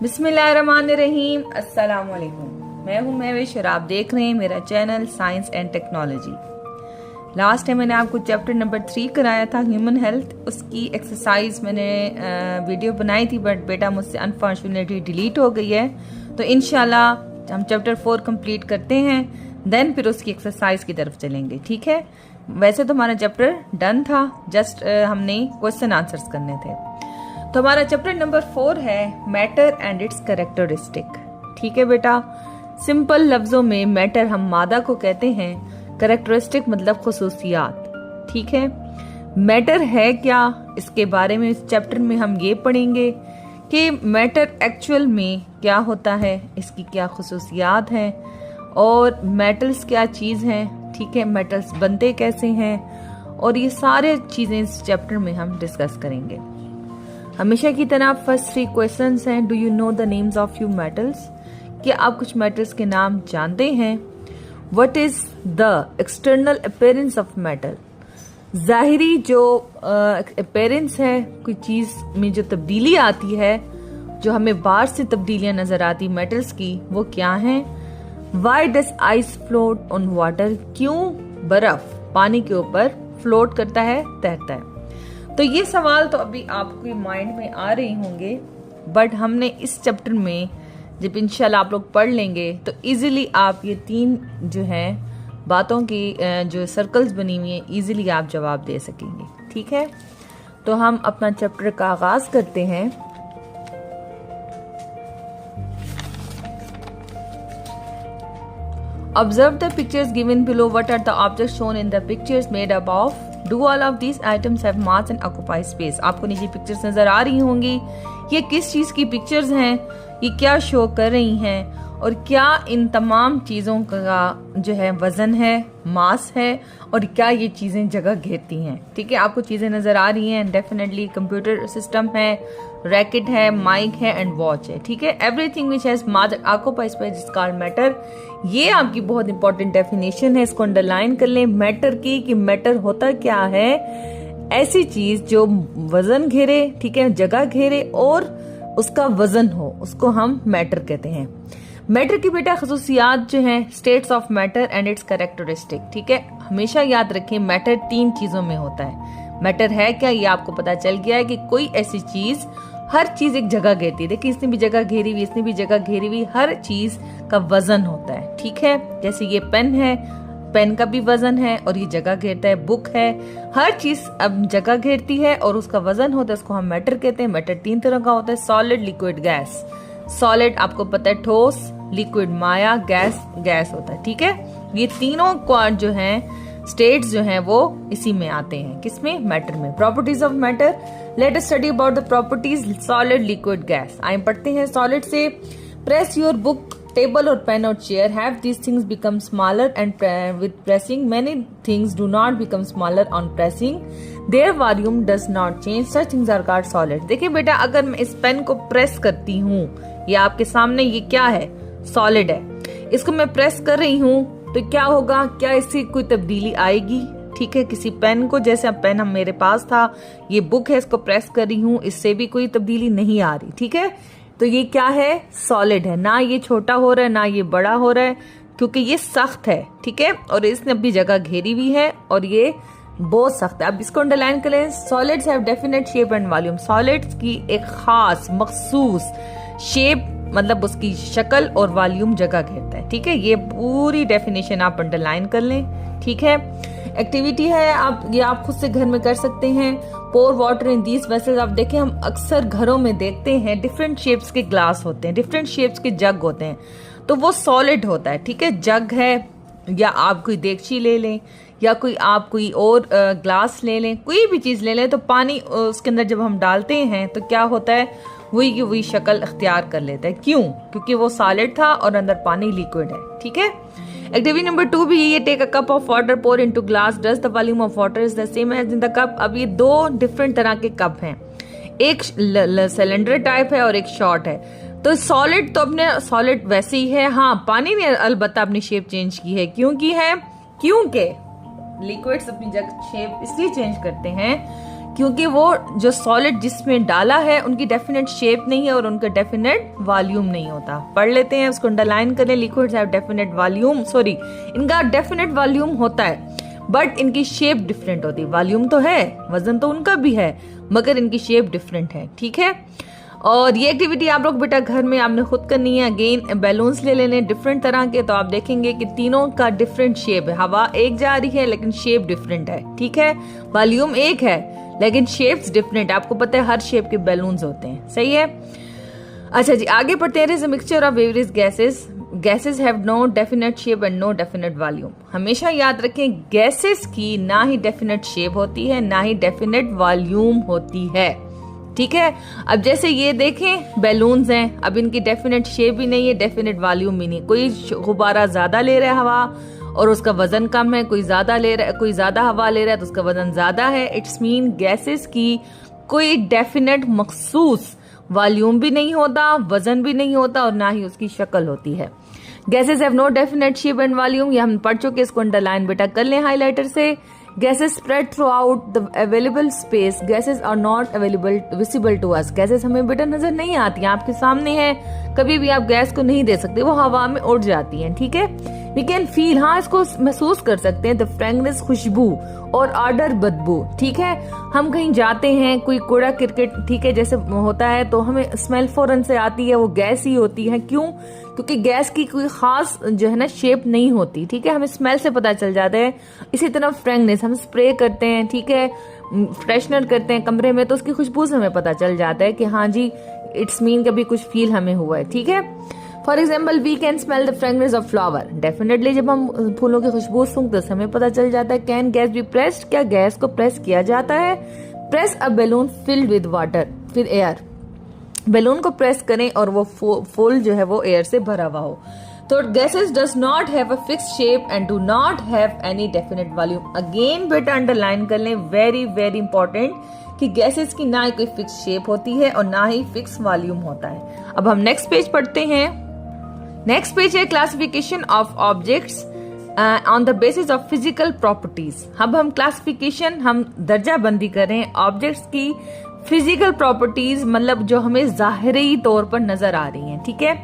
बिस्मिल्लाहिर्रहमानिर्रहीम। अस्सलाम वालेकुम। मैं हूं महविश और आप देख रहे हैं मेरा channel science and technology. Last time मैंने आपको चैप्टर नंबर 3 कराया था, ह्यूमन हेल्थ। उसकी एक्सरसाइज मैंने वीडियो बनाई थी, बट बेटा मुझसे अनफॉर्चुनेटली डिलीट हो गई है। तो इंशाल्लाह हम चैप्टर 4 कंप्लीट करते हैं, देन फिर उसकी एक्सरसाइज की तरफ चलेंगे। ठीक है, वैसे तो हमारा चैप्टर डन था, जस्ट हमने क्वेश्चन आंसर्स करने थे। तो हमारा चैप्टर नंबर 4 है मैटर एंड इट्स कैरेक्टरिस्टिक। ठीक है बेटा, सिंपल लफ्जों में मैटर हम मादा को कहते हैं, कैरेक्टरिस्टिक मतलब खुसूसियात। ठीक है, मैटर है क्या, इसके बारे में इस चैप्टर में हम ये पढ़ेंगे कि मैटर एक्चुअल में क्या होता है, इसकी क्या खुसूसियात हैं और मेटल्स क्या चीज़ हैं। ठीक है, मेटल्स बनते कैसे हैं और ये सारे चीज़ें इस चैप्टर में हम डिस्कस करेंगे। हमेशा की तरह फर्स्ट 3 क्वेश्चंस हैं। Do you know the names of few metals? क्या आप कुछ मेटल्स के नाम जानते हैं? What is the external appearance of metal? जाहिरी जो अपीयरेंस है, कोई चीज में जो तब्दीली आती है, जो हमें बाहर से तब्दीलियां नजर आती मेटल्स की, वो क्या है? Why does ice float on water? क्यों बर्फ पानी के ऊपर फ्लोट करता है, तैरता है? तो ये सवाल तो अभी आपके माइंड में आ रहे होंगे, बट हमने इस चैप्टर में जब इंशाल्लाह आप लोग पढ़ लेंगे तो इजीली आप ये 3 जो हैं बातों की जो सर्कल्स बनी हुई हैं, इजीली आप जवाब दे सकेंगे। ठीक है, तो हम अपना चैप्टर का आगाज करते हैं। Observe the pictures given below. What are the objects shown in the pictures made up of? Do all of these items have mass and occupy space? आपको नीचे पिक्चर्स नजर आ रही होंगी। ये किस चीज की पिक्चर्स हैं, ये क्या शो कर रही हैं और क्या इन तमाम चीजों का जो है वजन है, मास है और क्या ये चीजें जगह घेरती हैं। ठीक है, आपको चीजें नजर आ रही हैं। डेफिनेटली कंप्यूटर सिस्टम है, रैकेट है, माइक है एंड वॉच है। ठीक है, everything which has mass and occupy space is called matter. ये आपकी बहुत इंपॉर्टेंट डेफिनेशन है, इसको अंडरलाइन कर लें मैटर की, कि मैटर होता क्या है? ऐसी चीज जो वजन घेरे, ठीक है, जगह घेरे और उसका वजन हो, उसको हम मैटर कहते हैं। मैटर की बेटा खसूसियात जो हैं, states of matter and it's characteristic. ठीक है, हमेशा याद रखें मैटर 3 चीजों में होता है। मैटर है क्या, ये आपको पता चल गया है कि कोई ऐसी चीज, हर चीज एक जगह घेरती है। देखिए, इसने भी जगह घेरी हुई, इसने भी जगह घेरी हुई, हर चीज का वजन होता है। ठीक है, जैसे ये पेन है, पेन का भी वजन है और ये जगह घेरता है। बुक है, हर चीज अब जगह घेरती है और उसका वजन होता है, उसको हम मैटर कहते हैं। मैटर 3 तरह का होता है, सॉलिड, लिक्विड, गैस। सॉलिड आपको पता है ठोस, लिक्विड माया, गैस गैस होता है। ठीक है, ये तीनों क्वाड जो हैं, स्टेट्स जो हैं, वो इसी में आते हैं। किसमें? मैटर में। Properties of matter, let us study about the properties solid, liquid, gas. आइए पढ़ते हैं सॉलिड से। Press your book, table or pen or chair. Have these things become smaller and with pressing? Many things do not become smaller on pressing. Their volume does not change. Such things are called solid. देखिए बेटा, अगर मैं इस pen को press करती हूँ, ये आपके सामने, ये क्या है? सॉलिड है। इसको मैं प्रेस कर रही हूँ तो क्या होगा? क्या इससे कोई तब्दीली आएगी? ठीक है, किसी पेन को, जैसे अब पेन हम मेरे पास था, ये बुक है, इसको प्रेस कर रही हूँ, इससे भी कोई तब्दीली नहीं आ रही। ठीक है, तो ये क्या है? सॉलिड है। ना ये छोटा हो रहा है ना ये बड़ा हो रहा है, क्योंकि ये सख्त है। ठीक है, और इसने अपनी जगह घेरी हुई है और ये बहुत सख्त है। अब इसको अंडरलाइन करें। Solids have definite shape and volume. Solids की एक खास मखसूस शेप, मतलब उसकी शक्ल और वॉल्यूम, जगह घेरता है। ठीक है, ये पूरी डेफिनेशन आप अंडरलाइन कर लें। ठीक है, एक्टिविटी है, आप खुद से घर में कर सकते हैं। पोर वाटर इन दीज वेसल्स। आप देखें, हम अक्सर घरों में देखते हैं डिफरेंट शेप्स के ग्लास होते हैं, डिफरेंट शेप्स के जग होते हैं, तो वो सॉलिड होता है। ठीक है, जग है, या आप कोई देगची ले लें या आप कोई और ग्लास ले लें, कोई भी चीज ले लें, तो पानी उसके अंदर जब हम डालते हैं तो क्या होता है? वही शक्ल अख्तियार कर लेता है। क्यों? क्योंकि वो सॉलिड था और अंदर पानी लिक्विड है। ठीक है, एक्टिविटी नंबर 2 भी यही है। Take a cup of water, pour into glass, does the volume of water is the same as in the cup. अब ये 2 डिफरेंट तरह के कप हैं, एक सिलेंडर टाइप है और एक शॉर्ट है। तो सॉलिड तो अपने सॉलिड वैसे ही है। हाँ, पानी ने अलबत्ता अपनी शेप चेंज की है। क्यों की है? क्योंकि लिक्विड्स अपनी जगह शेप इसलिए चेंज करते हैं क्योंकि वो जो सॉलिड जिसमें डाला है उनकी डेफिनेट शेप नहीं है और उनका डेफिनेट वॉल्यूम नहीं होता। पढ़ लेते हैं, उसको अंडरलाइन करें। Liquids have definite volume, sorry, इनका डेफिनेट वॉल्यूम होता है बट इनकी शेप डिफरेंट होती है। वॉल्यूम तो है, वजन तो उनका भी है, मगर इनकी शेप डिफरेंट है। ठीक है, और ये एक्टिविटी आप लोग बेटा घर में आपने खुद करनी है। अगेन बैलून्स ले लेने डिफरेंट तरह के, तो आप देखेंगे कि तीनों का डिफरेंट शेप है। हवा एक जा रही है लेकिन शेप डिफरेंट है। ठीक है, वॉल्यूम एक है लेकिन शेप्स डिफरेंट। आपको पता है हर शेप के बैलून्स होते हैं, सही है। अच्छा जी, आगे पढ़ते हैं। Mixture of various gases, gases have no definite shape and no definite volume. हमेशा याद रखें गैसेस की ना ही डेफिनेट शेप होती है ना ही डेफिनेट वॉल्यूम होती है। ठीक है, अब जैसे ये देखें बैलून्स हैं, अब इनकी डेफिनेट शेप भी नहीं है, डेफिनेट वॉल्यूम भी नहीं। कोई गुब्बारा ज्यादा ले रहा है हवा और उसका वजन कम है, कोई ज्यादा ले रहा है, कोई ज्यादा हवा ले रहा है तो उसका वजन ज्यादा है। इट्स मीन गैसेस की कोई डेफिनेट मखसूस वॉल्यूम भी नहीं होता, वजन भी नहीं होता और ना ही उसकी शक्ल होती है। Gases have no definite shape and volume, ये हम पढ़ चुके, इसको अंडरलाइन बेटा कर लें हाइलाइटर से। Gases spread throughout the available space. Gases are not visible to us. Gases हमें बेटा नजर नहीं आती हैं, आपके सामने है, कभी भी आप गैस को नहीं दे सकते, वो हवा में उड़ जाती हैं। ठीक है, we can feel, हाँ इसको महसूस कर सकते हैं। The fragrance खुशबू और ऑर्डर बदबू। ठीक है, हम कहीं जाते हैं, कोई कूड़ा क्रिकेट ठीक है जैसे होता है तो हमें स्मेल फौरन से आती है, वो गैस ही होती है। क्यों? क्योंकि गैस की कोई खास जो है ना शेप नहीं होती। ठीक है, हमें स्मेल से पता चल जाता है। इसी तरह फ्रेगनेंस, हम स्प्रे करते हैं, ठीक है, फ्रेशनर करते हैं कमरे में, तो उसकी खुशबू से हमें पता चल जाता है कि हाँ जी इट्स मीन कभी कुछ फील हमें हुआ है। ठीक है, for example we can smell the fragrance of flower. Definitely जब हम फूलों की खुशबू सूंघते हैं हमें पता चल जाता है। कैन गैस बी प्रेस्ड, क्या गैस को प्रेस किया जाता है? Press a balloon filled with water, फिर एयर। बैलून को प्रेस करें और वो फुल जो है वो एयर से भरा हुआ हो। तो gases does not have a fixed shape and do not have any definite volume. Again बेटा अंडरलाइन कर लें, वेरी वेरी इंपॉर्टेंट, कि गैसेस की ना ही कोई फिक्स शेप होती है और ना ही फिक्स वॉल्यूम होता है। अब हम नेक्स्ट पेज पढ़ते हैं। नेक्स्ट पेज है classification of objects on the basis of physical properties. अब हम क्लासिफिकेशन, हम दर्जा बंदी करें ऑब्जेक्ट्स की फिजिकल प्रॉपर्टीज, मतलब जो हमें जाहिरी तौर पर नजर आ रही हैं। ठीक है,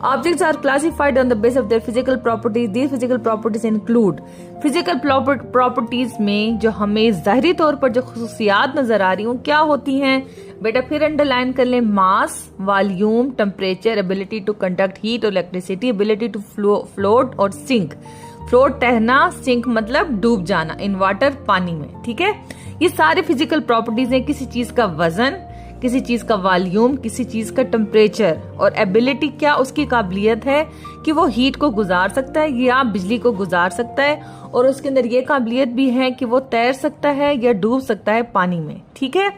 objects are classified on the base of their physical properties. These physical properties include, physical properties में जो हमें जाहिरी तौर पर जो खुसूसियात नजर आ रही हूँ क्या होती हैं बेटा? फिर अंडरलाइन कर लें, mass, volume, temperature, ability to conduct heat और इलेक्ट्रिसिटी, एबिलिटी टू फ्लोट और सिंक। फ्लोट तैरना, सिंक मतलब डूब जाना, इन वाटर पानी में। ठीक है, ये सारे फिजिकल प्रॉपर्टीज हैं, किसी चीज का वजन, किसी चीज का वॉल्यूम, किसी चीज का टेम्परेचर। और एबिलिटी क्या? उसकी काबिलियत है कि वो हीट को गुजार सकता है या बिजली को गुजार सकता है, और उसके अंदर ये काबिलियत भी है कि वो तैर सकता है या डूब सकता है पानी में। ठीक है,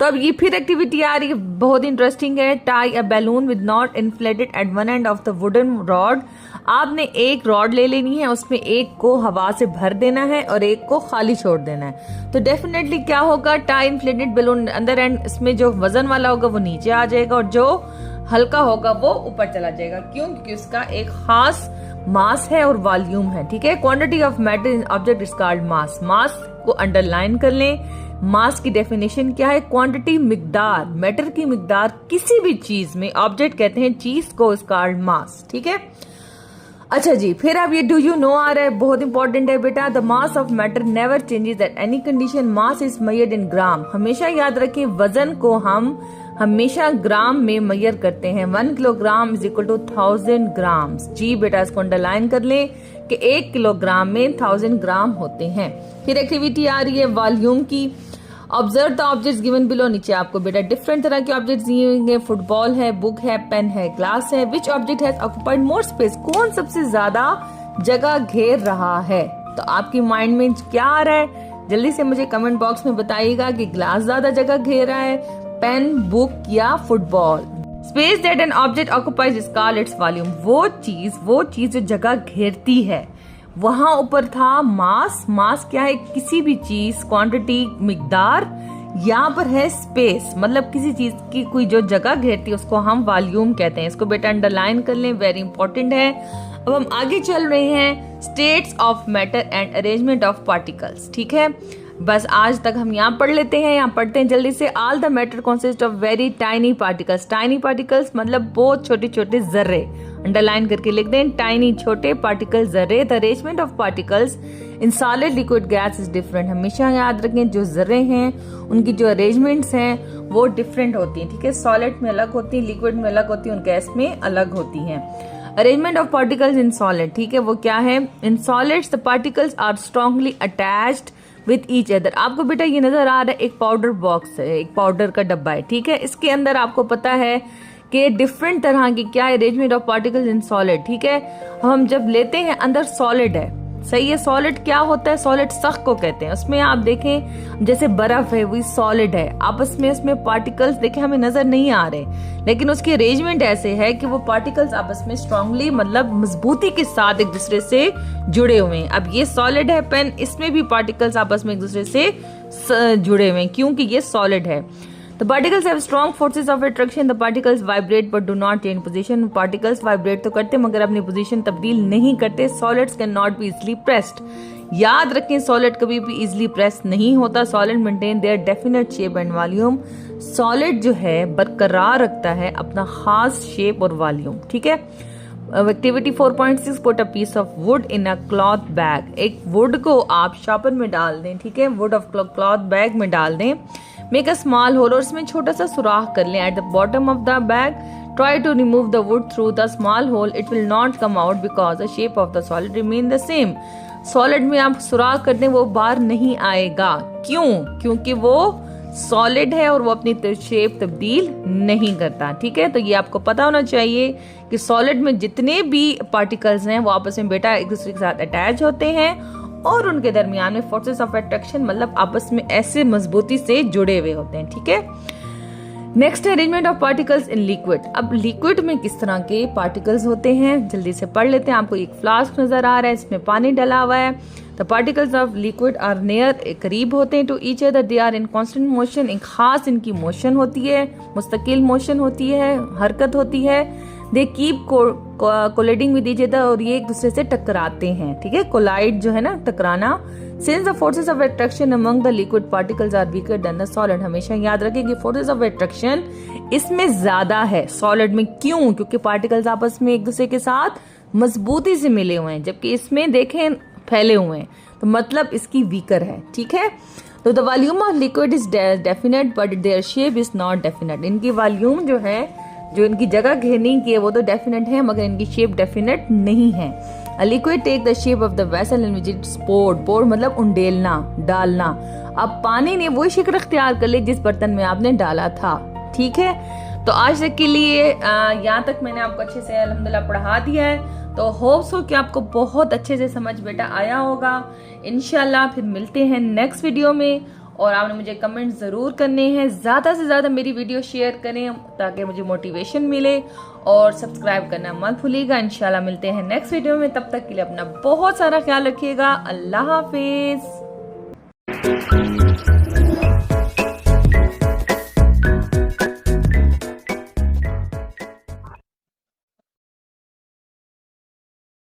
तो अब ये फिर एक्टिविटी आ रही है, बहुत इंटरेस्टिंग है। Tie a balloon with not inflated at one end of the wooden rod. आपने एक रॉड ले लेनी है, उसमें एक को हवा से भर देना है और एक को खाली छोड़ देना है। तो डेफिनेटली क्या होगा? टाई इन्फ्लेटेड बैलून अंदर एंड इसमें जो वजन वाला होगा वो नीचे आ जाएगा और जो हल्का होगा वो ऊपर चला जाएगा। क्यों? क्योंकि उसका एक खास मास है और वॉल्यूम है। ठीक है, quantity of matter in object is called mass. Mass को अंडरलाइन कर लें। मास की डेफिनेशन क्या है? क्वांटिटी, मिकदार, मैटर की मिकदार किसी भी चीज में, ऑब्जेक्ट कहते हैं चीज को, इज कॉल्ड मास। ठीक है, अच्छा जी, फिर अब ये डू यू नो आ रहा है, बहुत इंपॉर्टेंट है बेटा। The mass of matter never changes at any condition. Mass is measured in gram. हमेशा याद रखें वजन को हम हमेशा ग्राम में मेजर करते हैं। 1 किलोग्राम इज इक्वल टू 1000 ग्राम। जी बेटा, इसको अंडरलाइन कर लें कि 1 किलोग्राम में 1000 ग्राम होते हैं। फिर एक्टिविटी आ रही है वॉल्यूम की। Observe the objects given below. नीचे आपको बेटा डिफरेंट तरह के ऑब्जेक्ट्स दिए होंगे। फुटबॉल है, बुक है, पेन है, ग्लास है। Which object has occupied more space? कौन सबसे ज्यादा जगह घेर रहा है? तो आपकी माइंड में क्या आ रहा है? जल्दी से मुझे कमेंट बॉक्स में बताइएगा कि ग्लास ज्यादा जगह घेर रहा है, पेन, बुक या football. Space that an object occupies is called its volume. वो चीज जो जगह घेरती है, वहां ऊपर था मास। मास क्या है? किसी भी चीज, क्वांटिटी, मिकदार। यहाँ पर है स्पेस, मतलब किसी चीज की कोई जो जगह घेरती है उसको हम वॉल्यूम कहते हैं। इसको बेटा अंडरलाइन कर लें, वेरी इंपॉर्टेंट है। अब हम आगे चल रहे हैं, states of matter and arrangement of particles. ठीक है, बस आज तक हम यहाँ पढ़ लेते हैं, यहाँ पढ़ते हैं जल्दी से। All the matter consist of very tiny particles. Tiny particles मतलब बहुत छोटे छोटे जर्रे, अंडरलाइन करके लिख दें, टाइनी छोटे पार्टिकल जर्रे। The arrangement of particles in solid liquid gas is different. हमेशा याद रखें जो जर्रे हैं उनकी जो अरेंजमेंट्स हैं वो डिफरेंट होती हैं, ठीक है। सॉलिड में अलग होती है, लिक्विड में अलग होती है, गैस में अलग होती हैं। Arrangement of particles in solid, ठीक है, वो क्या है? In solids the particles are strongly attached with each other. आपको बेटा ये नजर आ रहा है एक पाउडर बॉक्स है, एक पाउडर का डब्बा है, ठीक है। इसके अंदर आपको पता है कि डिफरेंट तरह की क्या arrangement of particles in solid, ठीक है। हम जब लेते हैं अंदर सॉलिड है, सही है। सॉलिड क्या होता है? सॉलिड सख्त को कहते हैं। उसमें आप देखें जैसे बर्फ है वही सॉलिड है, आपस में उसमें पार्टिकल्स देखें हमें नजर नहीं आ रहे, लेकिन उसकी अरेंजमेंट ऐसे है कि वो पार्टिकल्स आपस में स्ट्रांगली मतलब मजबूती के साथ एक दूसरे से जुड़े हुए हैं। अब ये सॉलिड है पेन, इसमें भी पार्टिकल्स आपस में एक दूसरे से जुड़े हुए हैं क्योंकि ये सॉलिड है। The particles have strong forces of attraction. The particles vibrate but do not change position. Particles vibrate तो करते मगर अपनी पोजीशन तब्दील नहीं करते. Solids can not be easily pressed. याद रखें सॉलिड कभी भी इजिली प्रेस नहीं होता. Solid maintain their definite shape and volume. Solid जो है बरकरार रखता है अपना खास शेप और वॉल्यूम, ठीक है। Activity 4.6 put a piece of wood in a cloth bag. एक वुड को आप शॉपर में डाल दें, ठीक है, वुड ऑफ क्लॉथ बैग में डाल दें। मेक अ स्मॉल होल और इसमें छोटा सा सुराख कर लें at the bottom of the bag. Try to remove the wood through the small hole. It will not come out because the shape of the solid remain the same. Solid में आप सुराख कर दें वो बाहर नहीं आएगा, क्यों? क्योंकि वो सॉलिड है और वो अपनी शेप तब्दील नहीं करता, ठीक है। तो ये आपको पता होना चाहिए कि सॉलिड में जितने भी पार्टिकल्स हैं वो आपस में बेटा एक दूसरे के साथ अटैच होते हैं और उनके दरमियान में फोर्सेस ऑफ अट्रैक्शन मतलब आपस में ऐसे मजबूती से जुड़े हुए होते हैं, ठीक है। Next arrangement of particles in liquid. अब लिक्विड में किस तरह के पार्टिकल्स होते हैं जल्दी से पढ़ लेते हैं। आपको एक फ्लास्क नजर आ रहा है, इसमें पानी डला हुआ है। The particles of liquid are near, करीब होते हैं to each other. They are in constant motion. एक खास इनकी मोशन होती है, मुस्तकिल मोशन होती है, हरकत होती है. They keep colliding with each other और ये एक दूसरे से टकराते हैं, ठीक है। कोलाइड जो है ना, टकराना. Since the forces of attraction among the liquid particles are weaker than the solid. हमेशा याद रखें कि फोर्सेस ऑफ अट्रैक्शन इसमें ज्यादा है सॉलिड में. क्यों? क्योंकि पार्टिकल्स आपस में एक दूसरे के साथ मजबूती से मिले हुए हैं, जबकि इसमें देखें फैले हुए हैं, तो मतलब इसकी वीकर है, ठीक है। तो the volume of liquid is definite but their shape is not definite. इनकी वॉल्यूम जो है, जो इनकी जगह घेरने की है वो तो डेफिनेट है मगर इनकी शेप डेफिनेट नहीं है. A liquid take the shape of the vessel in which it's poured. Poured मतलब उंडेलना, डालना. अब पानी ने वही शक्ल इख्तियार कर ली जिस बर्तन में आपने डाला था, ठीक है। तो आज तक के लिए यहाँ तक मैंने आपको अच्छे से अल्हम्दुलिल्लाह पढ़ा दिया है. तो होप्स हो कि आपको बहुत अच्छे से समझ बेटा आया होगा. इंशाल्लाह फिर मिलते हैं नेक्स्ट वीडियो में और आपने मुझे कमेंट ज़रूर करने हैं. ज़्यादा से ज़्यादा मेरी वीडियो शेयर करें ताकि मुझे मोटिवेशन मिले और सब्सक्राइब करना मत भूलिएगा. इंशाल्लाह मिलते हैं नेक्स्ट वीडियो में. तब तक के लिए अपना बहुत सारा ख्याल रखिएगा. अल्लाह हाफिज.